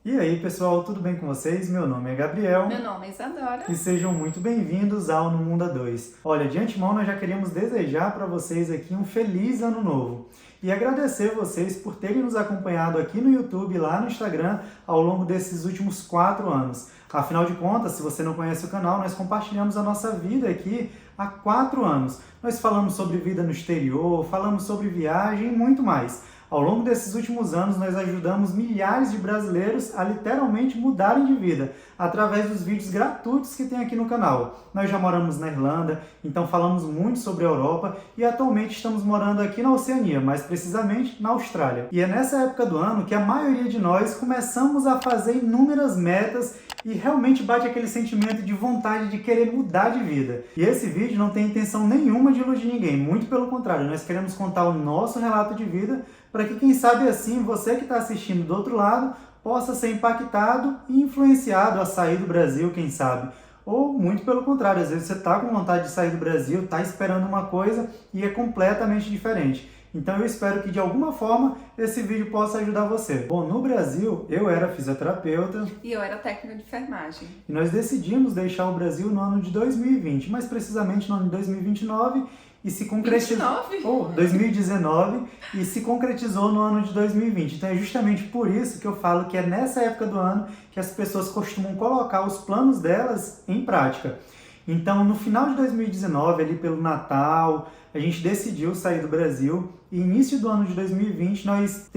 E aí, pessoal, tudo bem com vocês? Meu nome é Gabriel. Meu nome é Isadora. E sejam muito bem-vindos ao No Mundo A2. Olha, de antemão nós já queríamos desejar para vocês aqui um feliz ano novo. E agradecer vocês por terem nos acompanhado aqui no YouTube e lá no Instagram ao longo desses últimos 4 anos. Afinal de contas, se você não conhece o canal, nós compartilhamos a nossa vida aqui há 4 anos. Nós falamos sobre vida no exterior, falamos sobre viagem e muito mais. Ao longo desses últimos anos, nós ajudamos milhares de brasileiros a literalmente mudarem de vida, através dos vídeos gratuitos que tem aqui no canal. Nós já moramos na Irlanda, então falamos muito sobre a Europa e atualmente estamos morando aqui na Oceania, mais precisamente na Austrália. E é nessa época do ano que a maioria de nós começamos a fazer inúmeras metas e realmente bate aquele sentimento de vontade de querer mudar de vida. E esse vídeo não tem intenção nenhuma de iludir ninguém, muito pelo contrário, nós queremos contar o nosso relato de vida para que, quem sabe assim, você que está assistindo do outro lado, possa ser impactado e influenciado a sair do Brasil, quem sabe. Ou, muito pelo contrário, às vezes você está com vontade de sair do Brasil, está esperando uma coisa e é completamente diferente. Então eu espero que de alguma forma esse vídeo possa ajudar você. Bom, no Brasil eu era fisioterapeuta. E eu era técnica de enfermagem. E nós decidimos deixar o Brasil no ano de 2020, mais precisamente no ano de 2029, e se concretizou... 2019, e se concretizou no ano de 2020. Então é justamente por isso que eu falo que é nessa época do ano que as pessoas costumam colocar os planos delas em prática. Então, no final de 2019, ali pelo Natal, a gente decidiu sair do Brasil e início do ano de 2020 nós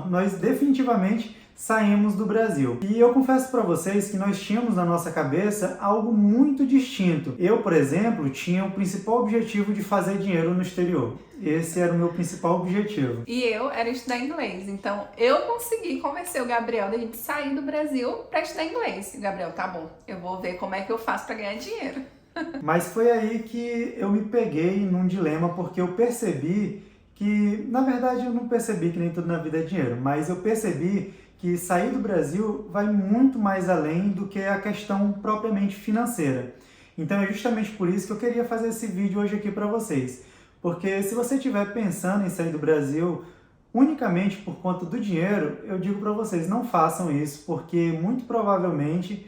nós definitivamente saímos do Brasil. E eu confesso para vocês que nós tínhamos na nossa cabeça algo muito distinto. Eu, por exemplo, tinha o principal objetivo de fazer dinheiro no exterior. Esse era o meu principal objetivo. E eu era estudar inglês. Então, eu consegui convencer o Gabriel da gente sair do Brasil para estudar inglês. E o Gabriel, tá bom, eu vou ver como é que eu faço para ganhar dinheiro. Mas foi aí que eu me peguei num dilema, porque eu percebi que, na verdade, eu não percebi que nem tudo na vida é dinheiro, mas eu percebi que sair do Brasil vai muito mais além do que a questão propriamente financeira. Então é justamente por isso que eu queria fazer esse vídeo hoje aqui para vocês. Porque se você estiver pensando em sair do Brasil unicamente por conta do dinheiro, eu digo para vocês, não façam isso, porque muito provavelmente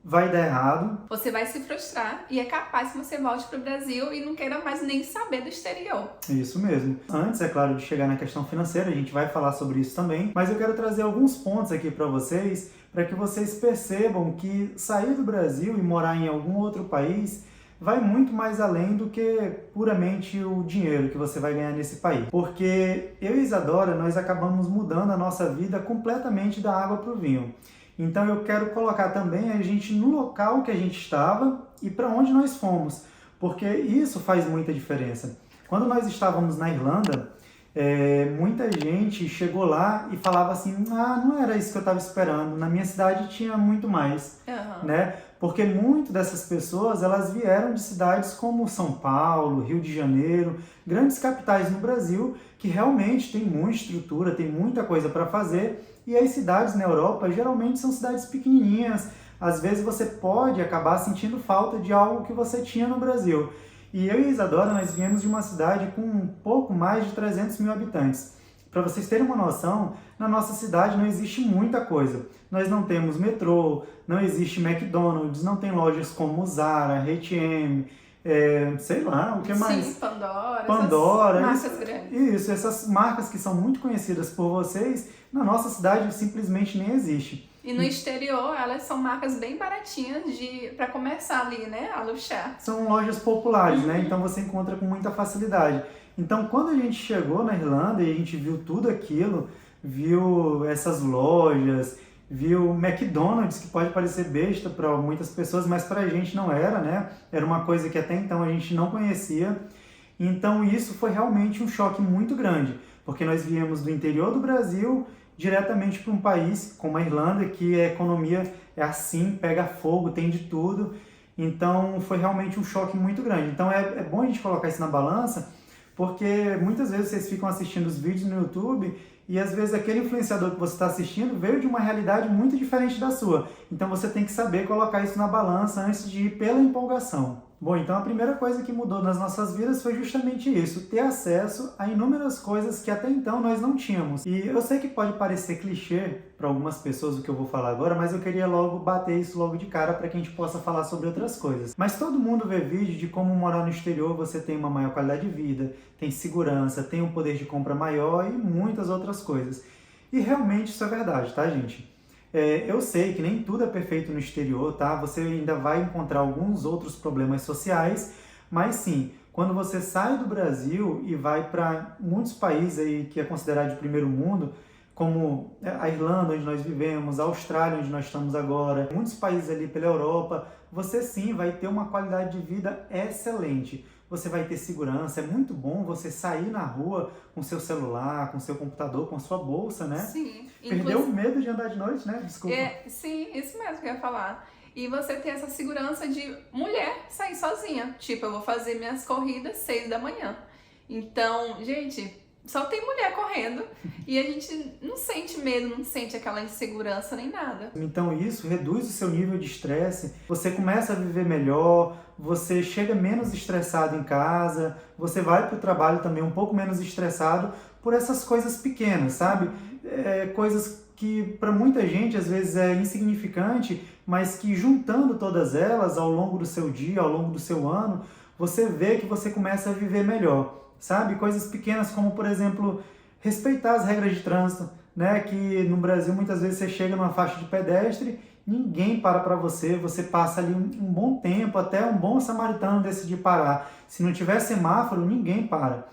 vai dar errado. Você vai se frustrar e é capaz que você volte para o Brasil e não queira mais nem saber do exterior. Isso mesmo. Antes, é claro, de chegar na questão financeira, a gente vai falar sobre isso também, mas eu quero trazer alguns pontos aqui para vocês que vocês percebam que sair do Brasil e morar em algum outro país vai muito mais além do que puramente o dinheiro que você vai ganhar nesse país. Porque eu e Isadora, nós acabamos mudando a nossa vida completamente da água para o vinho. Então eu quero colocar também a gente no local que a gente estava e para onde nós fomos, porque isso faz muita diferença. Quando nós estávamos na Irlanda, muita gente chegou lá e falava assim, não era isso que eu estava esperando, na minha cidade tinha muito mais, né? Porque muitas dessas pessoas, elas vieram de cidades como São Paulo, Rio de Janeiro, grandes capitais no Brasil, que realmente tem muita estrutura, tem muita coisa para fazer. E as cidades na Europa geralmente são cidades pequenininhas, às vezes você pode acabar sentindo falta de algo que você tinha no Brasil. E eu e a Isadora, nós viemos de uma cidade com um pouco mais de 300 mil habitantes. Para vocês terem uma noção, na nossa cidade não existe muita coisa. Nós não temos metrô, não existe McDonald's, não tem lojas como Zara, H&M, sei lá, o que mais? Sim, Pandora, marcas grandes. Isso, essas marcas que são muito conhecidas por vocês, na nossa cidade simplesmente nem existe. E no exterior, elas são marcas bem baratinhas para começar ali, né, a luxar. São lojas populares, né? Então você encontra com muita facilidade. Então quando a gente chegou na Irlanda e a gente viu tudo aquilo, viu essas lojas, viu McDonald's, que pode parecer besta para muitas pessoas, mas para a gente não era, né? Era uma coisa que até então a gente não conhecia. Então isso foi realmente um choque muito grande, porque nós viemos do interior do Brasil diretamente para um país como a Irlanda, que a economia é assim, pega fogo, tem de tudo. Então foi realmente um choque muito grande. Então é bom a gente colocar isso na balança, porque muitas vezes vocês ficam assistindo os vídeos no YouTube e às vezes aquele influenciador que você está assistindo veio de uma realidade muito diferente da sua. Então você tem que saber colocar isso na balança antes de ir pela empolgação. Bom, então a primeira coisa que mudou nas nossas vidas foi justamente isso, ter acesso a inúmeras coisas que até então nós não tínhamos. E eu sei que pode parecer clichê para algumas pessoas o que eu vou falar agora, mas eu queria logo bater isso logo de cara para que a gente possa falar sobre outras coisas. Mas todo mundo vê vídeo de como morar no exterior, você tem uma maior qualidade de vida, tem segurança, tem um poder de compra maior e muitas outras coisas. E realmente isso é verdade, tá, gente? Eu sei que nem tudo é perfeito no exterior, tá? Você ainda vai encontrar alguns outros problemas sociais, mas sim, quando você sai do Brasil e vai para muitos países aí que é considerado de primeiro mundo, como a Irlanda, onde nós vivemos, a Austrália, onde nós estamos agora, muitos países ali pela Europa, você sim vai ter uma qualidade de vida excelente. Você vai ter segurança, é muito bom você sair na rua com seu celular, com seu computador, com sua bolsa, né? Sim. Perdeu o medo de andar de noite, né? Desculpa. Sim, isso mesmo que eu ia falar. E você ter essa segurança de mulher sair sozinha. Tipo, eu vou fazer minhas corridas 6 da manhã. Então, gente, só tem mulher correndo e a gente não sente medo, não sente aquela insegurança nem nada. Então isso reduz o seu nível de estresse, você começa a viver melhor, você chega menos estressado em casa, você vai para o trabalho também um pouco menos estressado por essas coisas pequenas, sabe? Coisas que para muita gente às vezes é insignificante, mas que juntando todas elas ao longo do seu dia, ao longo do seu ano, você vê que você começa a viver melhor. Sabe? Coisas pequenas como, por exemplo, respeitar as regras de trânsito, né? Que no Brasil muitas vezes você chega numa faixa de pedestre, ninguém para você, você passa ali um bom tempo, até um bom samaritano decidir parar. Se não tiver semáforo, ninguém para.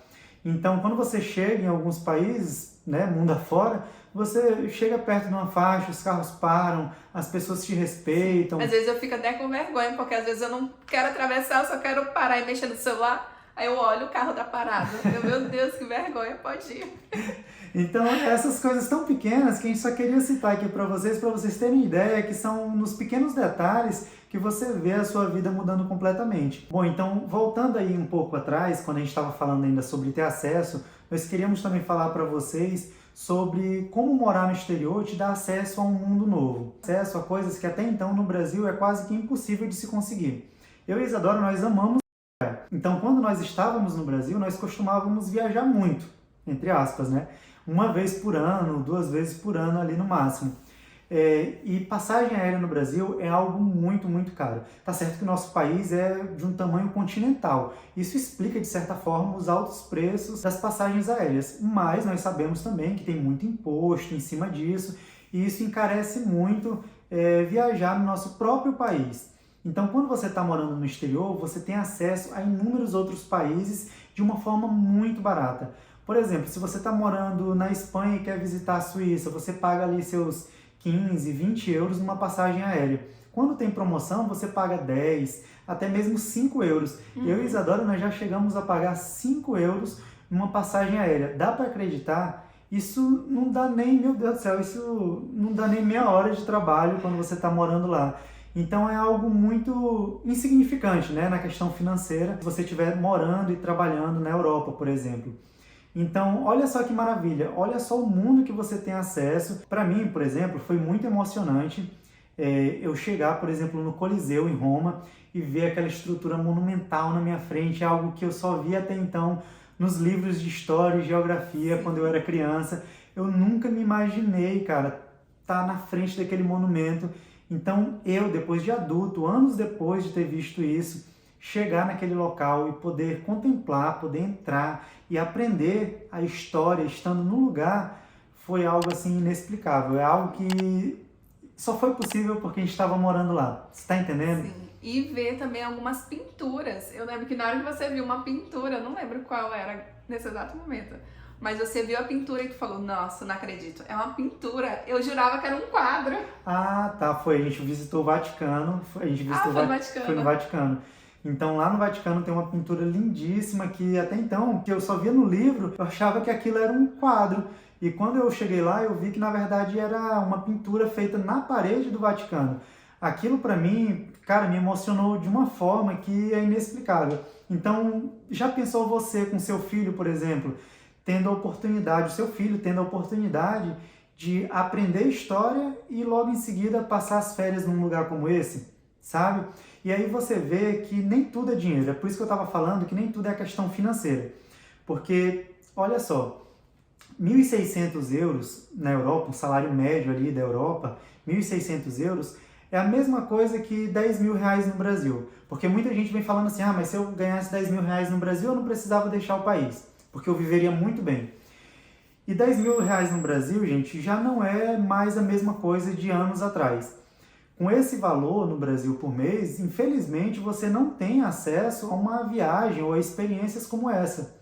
Então, quando você chega em alguns países, né, mundo afora, você chega perto de uma faixa, os carros param, as pessoas te respeitam. Às vezes eu fico até com vergonha, porque às vezes eu não quero atravessar, eu só quero parar e mexer no celular. Aí eu olho o carro da parada. Meu Deus, que vergonha, pode ir. Então, essas coisas tão pequenas que a gente só queria citar aqui para vocês terem ideia que são nos pequenos detalhes que você vê a sua vida mudando completamente. Bom, então, voltando aí um pouco atrás, quando a gente estava falando ainda sobre ter acesso, nós queríamos também falar para vocês sobre como morar no exterior te dá acesso a um mundo novo. Acesso a coisas que até então no Brasil é quase que impossível de se conseguir. Eu e Isadora, nós amamos. Então, quando nós estávamos no Brasil, nós costumávamos viajar muito, entre aspas, né? Uma vez por ano, 2 vezes por ano ali no máximo. E passagem aérea no Brasil é algo muito, muito caro. Tá certo que o nosso país é de um tamanho continental. Isso explica, de certa forma, os altos preços das passagens aéreas. Mas nós sabemos também que tem muito imposto em cima disso, e isso encarece muito viajar no nosso próprio país. Então, quando você está morando no exterior, você tem acesso a inúmeros outros países de uma forma muito barata. Por exemplo, se você está morando na Espanha e quer visitar a Suíça, você paga ali seus 15, 20 euros numa passagem aérea. Quando tem promoção, você paga 10, até mesmo 5 euros. Eu e Isadora, nós já chegamos a pagar 5 euros numa passagem aérea. Dá para acreditar? Isso não dá nem, meu Deus do céu, isso não dá nem meia hora de trabalho quando você está morando lá. Então é algo muito insignificante, né, na questão financeira, se você estiver morando e trabalhando na Europa, por exemplo. Então, olha só que maravilha, olha só o mundo que você tem acesso. Para mim, por exemplo, foi muito emocionante eu chegar, por exemplo, no Coliseu em Roma e ver aquela estrutura monumental na minha frente, algo que eu só via até então nos livros de história e geografia quando eu era criança. Eu nunca me imaginei, cara, estar na frente daquele monumento. Então eu, depois de adulto, anos depois de ter visto isso, chegar naquele local e poder contemplar, poder entrar e aprender a história estando no lugar, foi algo assim inexplicável. É algo que só foi possível porque a gente estava morando lá. Você está entendendo? Sim. E ver também algumas pinturas. Eu lembro que na hora que você viu uma pintura, eu não lembro qual era nesse exato momento, mas você viu a pintura e tu falou, nossa, não acredito, é uma pintura. Eu jurava que era um quadro. Ah, tá, foi. A gente visitou o Vaticano. Foi no Vaticano. Foi no Vaticano. Então lá no Vaticano tem uma pintura lindíssima que até então, que eu só via no livro, eu achava que aquilo era um quadro. E quando eu cheguei lá, eu vi que na verdade era uma pintura feita na parede do Vaticano. Aquilo para mim, cara, me emocionou de uma forma que é inexplicável. Então, já pensou você com seu filho, por exemplo, tendo a oportunidade, o seu filho tendo a oportunidade de aprender história e logo em seguida passar as férias num lugar como esse? sabe? E aí você vê que nem tudo é dinheiro. É por isso que eu estava falando que nem tudo é questão financeira. Porque, olha só, 1.600 euros na Europa, um salário médio ali da Europa, 1.600 euros, é a mesma coisa que 10 mil reais no Brasil. Porque muita gente vem falando assim, mas se eu ganhasse 10 mil reais no Brasil, eu não precisava deixar o país, porque eu viveria muito bem. E 10 mil reais no Brasil, gente, já não é mais a mesma coisa de anos atrás. Com esse valor no Brasil por mês, infelizmente você não tem acesso a uma viagem ou a experiências como essa.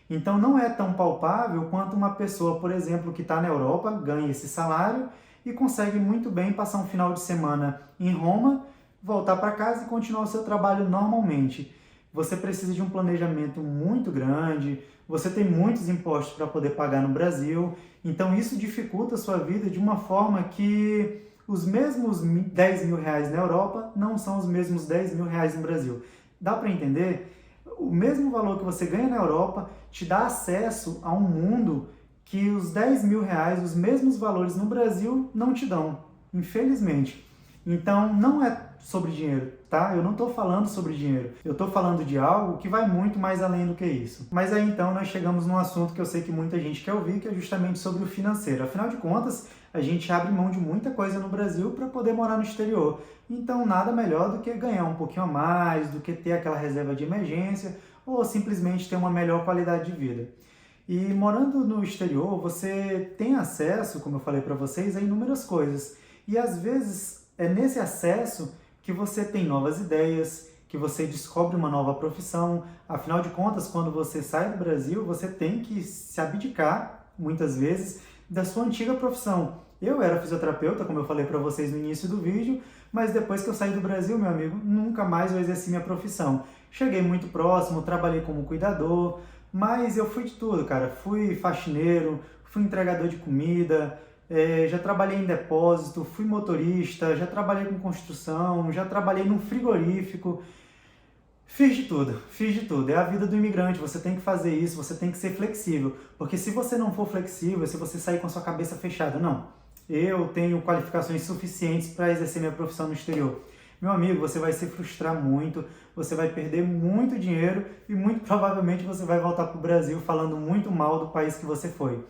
Então não é tão palpável quanto uma pessoa, por exemplo, que está na Europa, ganha esse salário e consegue muito bem passar um final de semana em Roma, voltar para casa e continuar o seu trabalho normalmente. Você precisa de um planejamento muito grande, você tem muitos impostos para poder pagar no Brasil, então isso dificulta a sua vida de uma forma que os mesmos 10 mil reais na Europa não são os mesmos 10 mil reais no Brasil. Dá para entender? O mesmo valor que você ganha na Europa te dá acesso a um mundo que os 10 mil reais, os mesmos valores no Brasil, não te dão, infelizmente. Então, não é sobre dinheiro, tá? Eu não estou falando sobre dinheiro. Eu estou falando de algo que vai muito mais além do que isso. Mas aí, então, nós chegamos num assunto que eu sei que muita gente quer ouvir, que é justamente sobre o financeiro. Afinal de contas, a gente abre mão de muita coisa no Brasil para poder morar no exterior. Então, nada melhor do que ganhar um pouquinho a mais, do que ter aquela reserva de emergência, ou simplesmente ter uma melhor qualidade de vida. E morando no exterior, você tem acesso, como eu falei para vocês, a inúmeras coisas. E às vezes é nesse acesso que você tem novas ideias, que você descobre uma nova profissão. Afinal de contas, quando você sai do Brasil, você tem que se abdicar, muitas vezes, da sua antiga profissão. Eu era fisioterapeuta, como eu falei para vocês no início do vídeo, mas depois que eu saí do Brasil, meu amigo, nunca mais eu exerci minha profissão. Cheguei muito próximo, trabalhei como cuidador, mas eu fui de tudo, cara. Fui faxineiro, fui entregador de comida, já trabalhei em depósito, fui motorista, já trabalhei com construção, já trabalhei num frigorífico. Fiz de tudo. É a vida do imigrante, você tem que fazer isso, você tem que ser flexível. Porque se você não for flexível, se você sair com a sua cabeça fechada, não, eu tenho qualificações suficientes para exercer minha profissão no exterior. Meu amigo, você vai se frustrar muito, você vai perder muito dinheiro e muito provavelmente você vai voltar para o Brasil falando muito mal do país que você foi.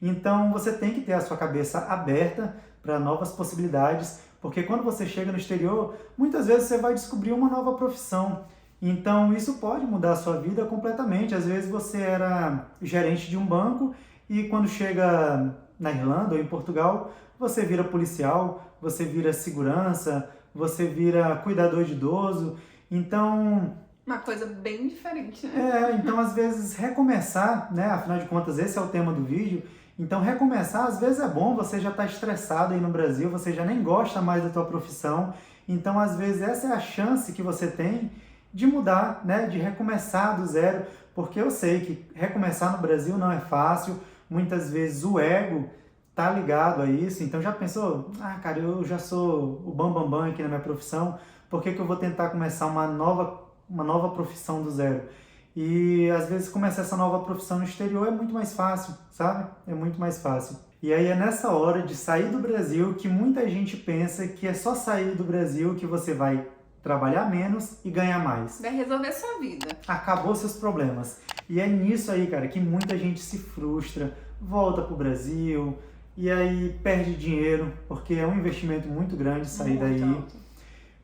Então você tem que ter a sua cabeça aberta para novas possibilidades, porque quando você chega no exterior, muitas vezes você vai descobrir uma nova profissão. Então isso pode mudar a sua vida completamente. Às vezes você era gerente de um banco e quando chega na Irlanda ou em Portugal, você vira policial, você vira segurança, você vira cuidador de idoso. Então, uma coisa bem diferente, né? então às vezes recomeçar, né? Afinal de contas esse é o tema do vídeo. Então recomeçar às vezes é bom, você já está estressado aí no Brasil, você já nem gosta mais da tua profissão. Então às vezes essa é a chance que você tem de mudar, né? De recomeçar do zero, porque eu sei que recomeçar no Brasil não é fácil. Muitas vezes o ego tá ligado a isso. Então já pensou, cara, eu já sou o bambambam aqui na minha profissão, por que que eu vou tentar começar uma nova profissão do zero? E às vezes começar essa nova profissão no exterior é muito mais fácil, sabe? É muito mais fácil. E aí é nessa hora de sair do Brasil que muita gente pensa que é só sair do Brasil que você vai trabalhar menos e ganhar mais. Vai resolver sua vida. Acabou seus problemas. E é nisso aí, cara, que muita gente se frustra, volta pro Brasil e aí perde dinheiro, porque é um investimento muito grande sair daí. Alto.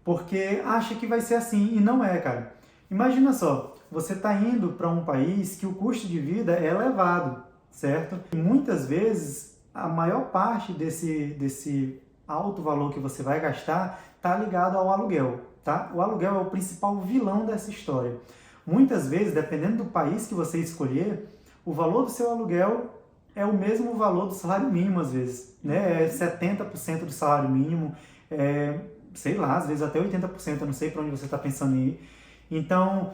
Porque acha que vai ser assim e não é, cara. Imagina só, você está indo para um país que o custo de vida é elevado, certo? E muitas vezes a maior parte desse alto valor que você vai gastar está ligado ao aluguel, tá? O aluguel é o principal vilão dessa história. Muitas vezes, dependendo do país que você escolher, o valor do seu aluguel é o mesmo valor do salário mínimo às vezes, né? É 70% do salário mínimo, sei lá, às vezes até 80%, eu não sei para onde você está pensando em ir. Então,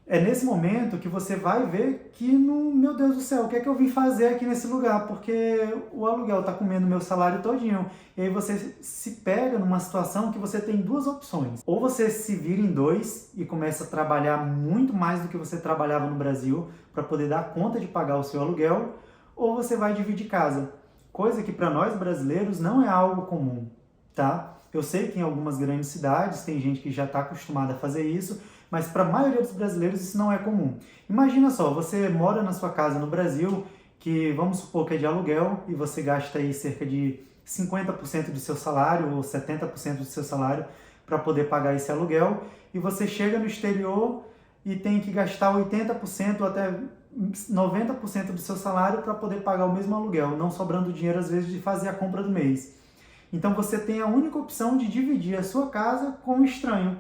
é nesse momento que você vai ver que, meu Deus do céu, o que é que eu vim fazer aqui nesse lugar? Porque o aluguel está comendo meu salário todinho. E aí você se pega numa situação que você tem duas opções. Ou você se vira em dois e começa a trabalhar muito mais do que você trabalhava no Brasil para poder dar conta de pagar o seu aluguel, ou você vai dividir casa. Coisa que para nós brasileiros não é algo comum, tá? Eu sei que em algumas grandes cidades tem gente que já está acostumada a fazer isso, mas para a maioria dos brasileiros isso não é comum. Imagina só, você mora na sua casa no Brasil, que vamos supor que é de aluguel, e você gasta aí cerca de 50% do seu salário ou 70% do seu salário para poder pagar esse aluguel, e você chega no exterior e tem que gastar 80% ou até 90% do seu salário para poder pagar o mesmo aluguel, não sobrando dinheiro às vezes de fazer a compra do mês. Então você tem a única opção de dividir a sua casa com um estranho.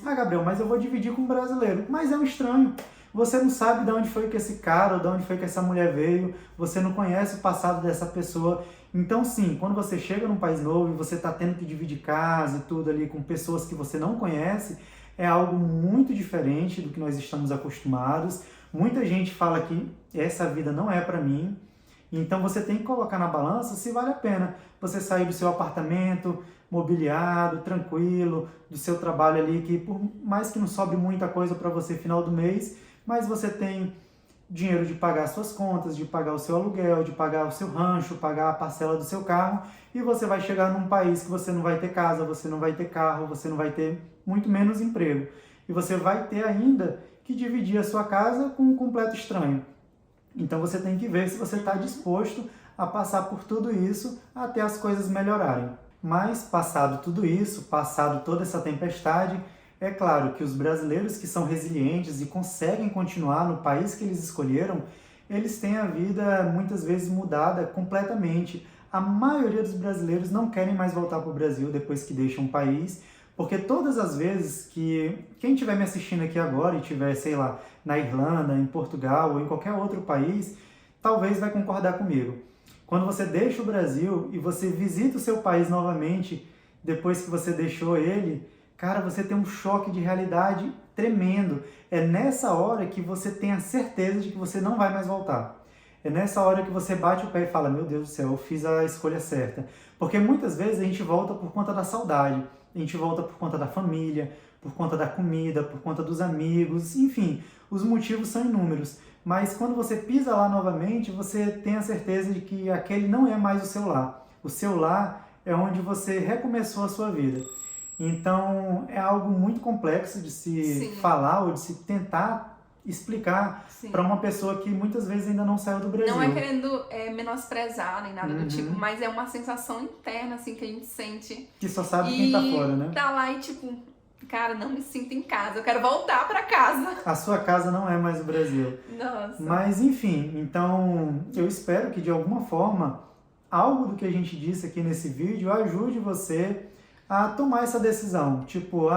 Ah, Gabriel, mas eu vou dividir com um brasileiro. Mas é um estranho. Você não sabe de onde foi que esse cara ou de onde foi que essa mulher veio. Você não conhece o passado dessa pessoa. Então sim, quando você chega num país novo e você está tendo que dividir casa e tudo ali com pessoas que você não conhece, é algo muito diferente do que nós estamos acostumados. Muita gente fala que essa vida não é para mim. Então você tem que colocar na balança se vale a pena você sair do seu apartamento, mobiliado, tranquilo, do seu trabalho ali, que por mais que não sobre muita coisa para você final do mês, mas você tem dinheiro de pagar suas contas, de pagar o seu aluguel, de pagar o seu rancho, pagar a parcela do seu carro, e você vai chegar num país que você não vai ter casa, você não vai ter carro, você não vai ter muito menos emprego. E você vai ter ainda que dividir a sua casa com um completo estranho. Então você tem que ver se você está disposto a passar por tudo isso até as coisas melhorarem. Mas passado tudo isso, passado toda essa tempestade, é claro que os brasileiros que são resilientes e conseguem continuar no país que eles escolheram, eles têm a vida muitas vezes mudada completamente. A maioria dos brasileiros não querem mais voltar para o Brasil depois que deixam o país, porque todas as vezes que quem estiver me assistindo aqui agora e estiver, sei lá, na Irlanda, em Portugal ou em qualquer outro país, talvez vai concordar comigo. Quando você deixa o Brasil e você visita o seu país novamente, depois que você deixou ele, cara, você tem um choque de realidade tremendo. É nessa hora que você tem a certeza de que você não vai mais voltar. É nessa hora que você bate o pé e fala, meu Deus do céu, eu fiz a escolha certa. Porque muitas vezes a gente volta por conta da saudade. A gente volta por conta da família, por conta da comida, por conta dos amigos, enfim, os motivos são inúmeros. Mas quando você pisa lá novamente, você tem a certeza de que aquele não é mais o seu lar. O seu lar é onde você recomeçou a sua vida. Então, é algo muito complexo de se falar ou de se tentar explicar para uma pessoa que muitas vezes ainda não saiu do Brasil. Não é querendo menosprezar nem nada do tipo, mas é uma sensação interna assim que a gente sente. Que só sabe quem tá fora, né? Tá lá e tipo, cara, não me sinto em casa, eu quero voltar para casa. A sua casa não é mais o Brasil. Nossa. Mas enfim, então eu espero que de alguma forma algo do que a gente disse aqui nesse vídeo ajude você a tomar essa decisão. Tipo,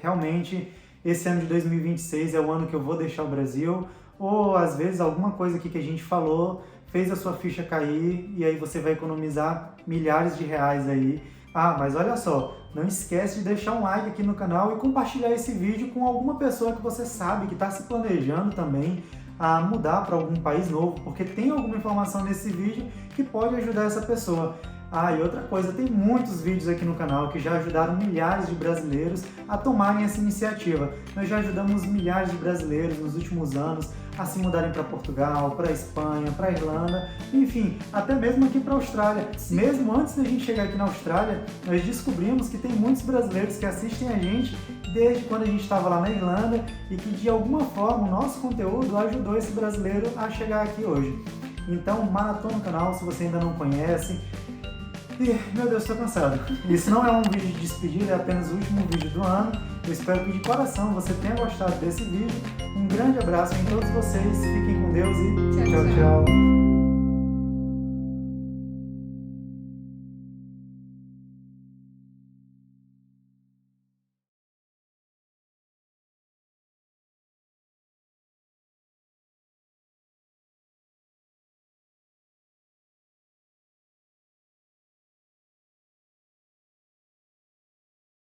realmente esse ano de 2026 é o ano que eu vou deixar o Brasil, ou às vezes alguma coisa aqui que a gente falou fez a sua ficha cair e aí você vai economizar milhares de reais aí. Ah, mas olha só, não esquece de deixar um like aqui no canal e compartilhar esse vídeo com alguma pessoa que você sabe que está se planejando também a mudar para algum país novo, porque tem alguma informação nesse vídeo que pode ajudar essa pessoa. Ah, e outra coisa, tem muitos vídeos aqui no canal que já ajudaram milhares de brasileiros a tomarem essa iniciativa. Nós já ajudamos milhares de brasileiros nos últimos anos a se mudarem para Portugal, para Espanha, para Irlanda, enfim, até mesmo aqui para a Austrália. Sim. Mesmo antes da gente chegar aqui na Austrália, nós descobrimos que tem muitos brasileiros que assistem a gente desde quando a gente estava lá na Irlanda e que de alguma forma o nosso conteúdo ajudou esse brasileiro a chegar aqui hoje. Então, maratona no canal se você ainda não conhece. E, meu Deus, estou cansado. Isso não é um vídeo de despedida, é apenas o último vídeo do ano. Eu espero que de coração você tenha gostado desse vídeo. Um grande abraço em todos vocês, fiquem com Deus e tchau, tchau.